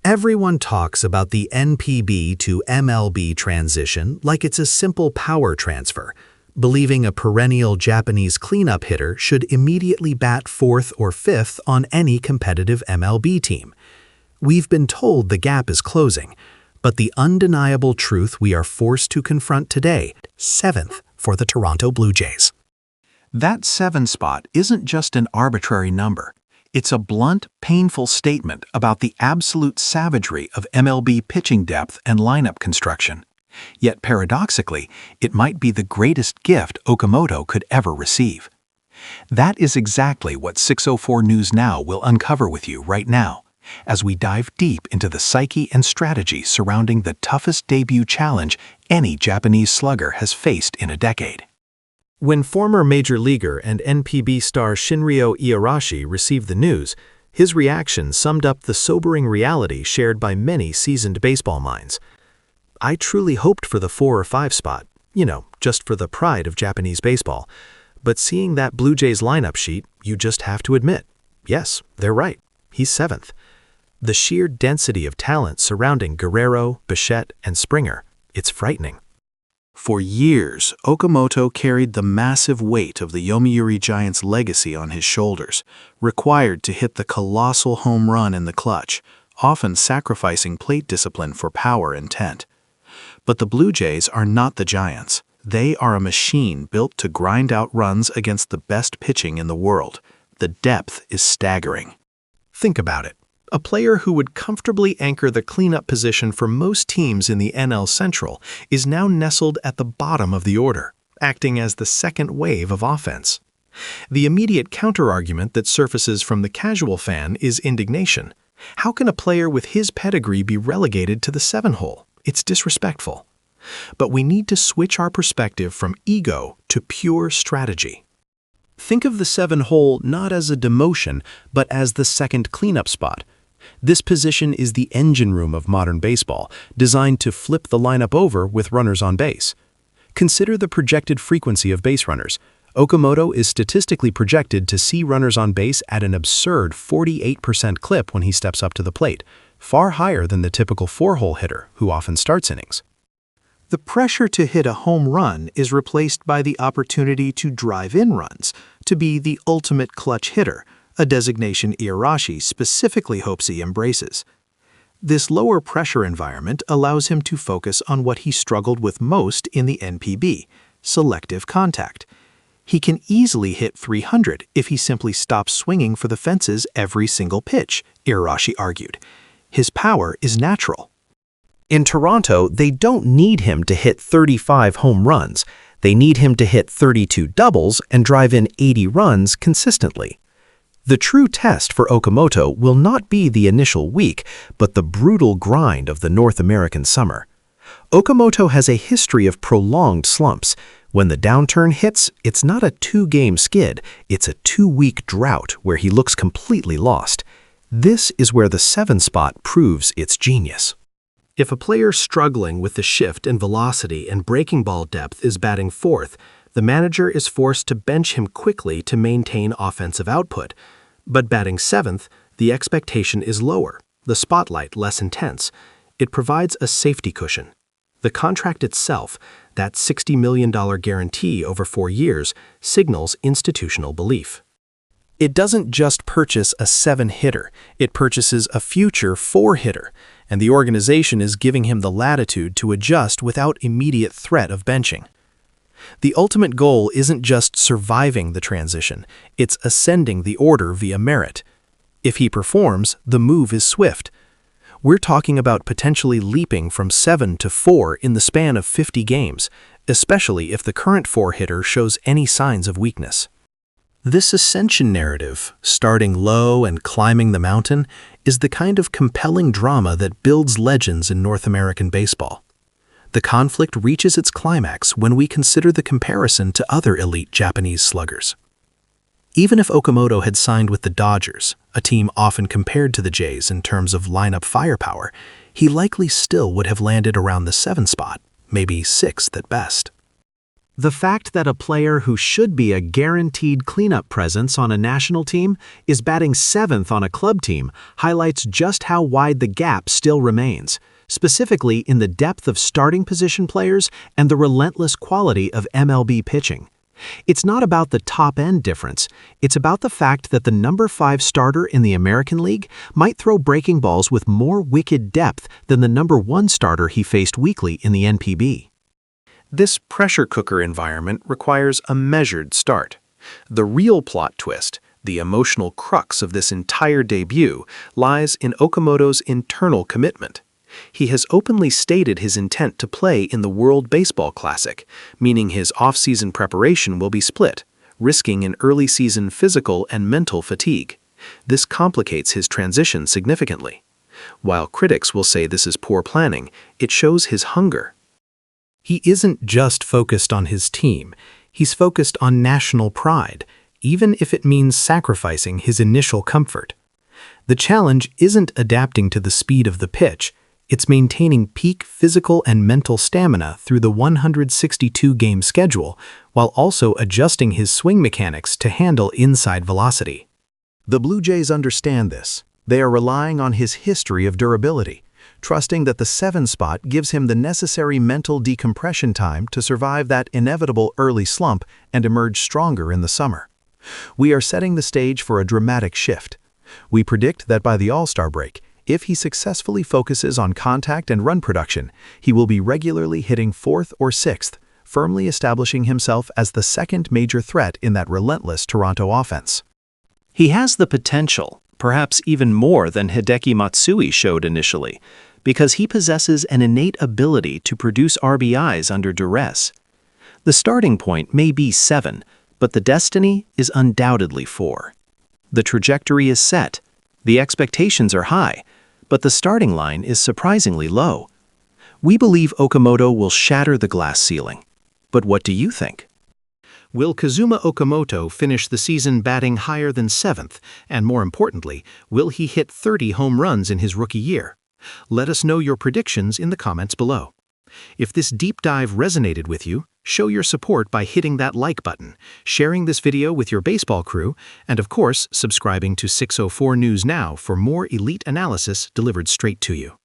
Everyone talks about the NPB to MLB transition like it's a simple power transfer, believing a perennial Japanese cleanup hitter should immediately bat fourth or fifth on any competitive MLB team. We've been told the gap is closing, but the undeniable truth we are forced to confront today, seventh for the Toronto Blue Jays. That 7 spot isn't just an arbitrary number. It's a blunt, painful statement about the absolute savagery of MLB pitching depth and lineup construction. Yet paradoxically, it might be the greatest gift Okamoto could ever receive. That is exactly what 604 News Now will uncover with you right now, as we dive deep into the psyche and strategy surrounding the toughest debut challenge any Japanese slugger has faced in a decade. When former Major Leaguer and NPB star Shinryo Igarashi received the news, his reaction summed up the sobering reality shared by many seasoned baseball minds. "I truly hoped for the 4 or 5 spot, just for the pride of Japanese baseball. But seeing that Blue Jays lineup sheet, you just have to admit, yes, they're right, he's 7th. The sheer density of talent surrounding Guerrero, Bichette, and Springer, it's frightening." For years, Okamoto carried the massive weight of the Yomiuri Giants' legacy on his shoulders, required to hit the colossal home run in the clutch, often sacrificing plate discipline for power and intent. But the Blue Jays are not the Giants. They are a machine built to grind out runs against the best pitching in the world. The depth is staggering. Think about it. A player who would comfortably anchor the cleanup position for most teams in the NL Central is now nestled at the bottom of the order, acting as the second wave of offense. The immediate counterargument that surfaces from the casual fan is indignation. How can a player with his pedigree be relegated to the 7-hole? It's disrespectful. But we need to switch our perspective from ego to pure strategy. Think of the 7-hole not as a demotion, but as the second cleanup spot. This position is the engine room of modern baseball, designed to flip the lineup over with runners on base. Consider the projected frequency of base runners. Okamoto is statistically projected to see runners on base at an absurd 48% clip when he steps up to the plate, far higher than the typical 4-hole hitter, who often starts innings. The pressure to hit a home run is replaced by the opportunity to drive in runs, to be the ultimate clutch hitter, a designation Igarashi specifically hopes he embraces. This lower pressure environment allows him to focus on what he struggled with most in the NPB, selective contact. He can easily hit 300 if he simply stops swinging for the fences every single pitch, Igarashi argued. His power is natural. In Toronto, they don't need him to hit 35 home runs. They need him to hit 32 doubles and drive in 80 runs consistently. The true test for Okamoto will not be the initial week, but the brutal grind of the North American summer. Okamoto has a history of prolonged slumps. When the downturn hits, it's not a 2-game skid, it's a 2-week drought where he looks completely lost. This is where the 7 spot proves its genius. If a player struggling with the shift in velocity and breaking ball depth is batting 4th, the manager is forced to bench him quickly to maintain offensive output. But batting 7th, the expectation is lower, the spotlight less intense. It provides a safety cushion. The contract itself, that $60 million guarantee over 4 years, signals institutional belief. It doesn't just purchase a 7-hitter, it purchases a future 4-hitter, and the organization is giving him the latitude to adjust without immediate threat of benching. The ultimate goal isn't just surviving the transition, it's ascending the order via merit. If he performs, the move is swift. We're talking about potentially leaping from 7 to 4 in the span of 50 games, especially if the current 4-hitter shows any signs of weakness. This ascension narrative, starting low and climbing the mountain, is the kind of compelling drama that builds legends in North American baseball. The conflict reaches its climax when we consider the comparison to other elite Japanese sluggers. Even if Okamoto had signed with the Dodgers, a team often compared to the Jays in terms of lineup firepower, he likely still would have landed around the 7 spot, maybe 6th at best. The fact that a player who should be a guaranteed cleanup presence on a national team is batting 7th on a club team highlights just how wide the gap still remains, specifically in the depth of starting position players and the relentless quality of MLB pitching. It's not about the top-end difference, it's about the fact that the number 5 starter in the American League might throw breaking balls with more wicked depth than the number 1 starter he faced weekly in the NPB. This pressure cooker environment requires a measured start. The real plot twist, the emotional crux of this entire debut, lies in Okamoto's internal commitment. He has openly stated his intent to play in the World Baseball Classic, meaning his off-season preparation will be split, risking an early-season physical and mental fatigue. This complicates his transition significantly. While critics will say this is poor planning, it shows his hunger. He isn't just focused on his team, he's focused on national pride, even if it means sacrificing his initial comfort. The challenge isn't adapting to the speed of the pitch, it's maintaining peak physical and mental stamina through the 162-game schedule, while also adjusting his swing mechanics to handle inside velocity. The Blue Jays understand this. They are relying on his history of durability, trusting that the 7 spot gives him the necessary mental decompression time to survive that inevitable early slump and emerge stronger in the summer. We are setting the stage for a dramatic shift. We predict that by the All-Star break, if he successfully focuses on contact and run production, he will be regularly hitting 4th or 6th, firmly establishing himself as the 2nd major threat in that relentless Toronto offense. He has the potential, perhaps even more than Hideki Matsui showed initially, because he possesses an innate ability to produce RBIs under duress. The starting point may be 7, but the destiny is undoubtedly 4. The trajectory is set, the expectations are high, but the starting line is surprisingly low. We believe Okamoto will shatter the glass ceiling. But what do you think? Will Kazuma Okamoto finish the season batting higher than 7th? And more importantly, will he hit 30 home runs in his rookie year? Let us know your predictions in the comments below. If this deep dive resonated with you, show your support by hitting that like button, sharing this video with your baseball crew, and of course, subscribing to 604 News Now for more elite analysis delivered straight to you.